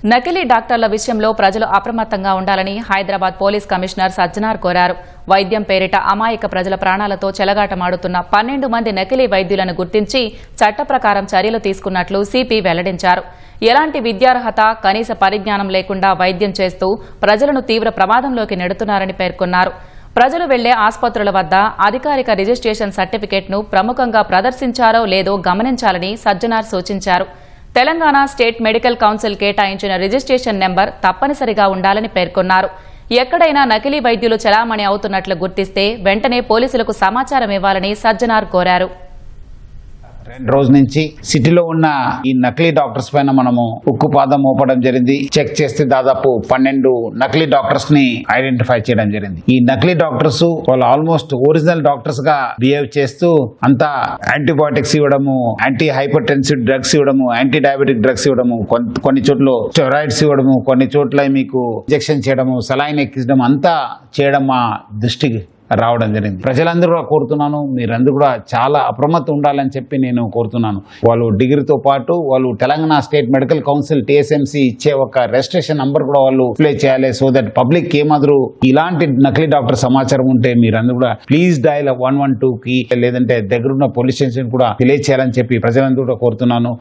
నకిలీ డాక్టర్ల విషయంలో ప్రజలు అప్రమత్తంగా ఉండాలని హైదరాబాద్ పోలీస్ కమిషనర్ సజ్జనార్ కోరారు. వైద్యం పేరిట అమాయక ప్రజల ప్రాణాలతో చెలగాటమాడుతున్న 12 మంది నకిలీ వైద్యులను గుర్తించి చట్ట ప్రకారం చర్యలు తీసుకున్నట్లు సిపి వెల్లడించారు. ఎలాంటి విద్యార్హత, కనీస పరిజ్ఞానం లేకుండా వైద్యం చేస్తూ ప్రజలను తీవ్ర ప్రమాదంలోకి నెడుతున్నారని పేర్కొన్నారు. ప్రజలు వెళ్లే ఆసుపత్రుల వద్ద అధికారిక రిజిస్ట్రేషన్ సర్టిఫికెట్ను ప్రముఖంగా ప్రదర్శించారో లేదో గమనించాలని సజ్జనార్ సూచించారు. తెలంగాణ స్టేట్ మెడికల్ కౌన్సిల్ కేటాయించిన రిజిస్ట్రేషన్ నెంబర్ తప్పనిసరిగా ఉండాలని పేర్కొన్నారు. ఎక్కడైనా నకిలీ వైద్యులు చలామణి అవుతున్నట్లు గుర్తిస్తే వెంటనే పోలీసులకు సమాచారం ఇవ్వాలని సజ్జనార్ కోరారు. 2 రోజుల నుంచి సిటీలో ఉన్న ఈ నకిలీ డాక్టర్స్ పైన మనము ఉక్కుపాదం మోపడం జరిగింది. చెక్ చేస్తే దాదాపు 12 నకిలీ డాక్టర్స్ ని ఐడెంటిఫై చేయడం జరిగింది. ఈ నకిలీ డాక్టర్స్ వాళ్ళు ఆల్మోస్ట్ ఒరిజినల్ డాక్టర్స్ గా బిహేవ్ చేస్తూ అంతా యాంటీబయాటిక్స్ ఇవ్వడము, యాంటీ హైపర్ టెన్సివ్ డ్రగ్స్ ఇవ్వడము, యాంటీ డయాబెటిక్ డ్రగ్స్ ఇవ్వడము, కొన్ని చోట్ల స్టెరాయిడ్స్ ఇవ్వడము, కొన్ని చోట్ల మీకు ఇంజెక్షన్ చేయడము, సలైన్ ఎక్కించడం అంతా చేయడం మా దృష్టికి రావడం జరిగింది. ప్రజలందరూ కూడా కోరుతున్నాను, మీరందరూ కూడా చాలా అప్రమత్తం ఉండాలని చెప్పి నేను కోరుతున్నాను. వాళ్ళు డిగ్రీతో పాటు వాళ్ళు Telangana state medical council TSMC ఇచ్చే ఒక రిజిస్ట్రేషన్ నంబర్ కూడా వాళ్ళు అప్లై చేయాలి. సో దట్ పబ్లిక్ ఏమాదిరు ఇలాంటి నకిలీ డాక్టర్ సమాచారం ఉంటే మీరందరూ కూడా ప్లీజ్ డయల్ 112కి లేదంటే దగ్గరున్న పోలీస్ స్టేషన్ కూడా తెలియచేయాలని చెప్పి ప్రజలందరూ కూడా కోరుతున్నాను.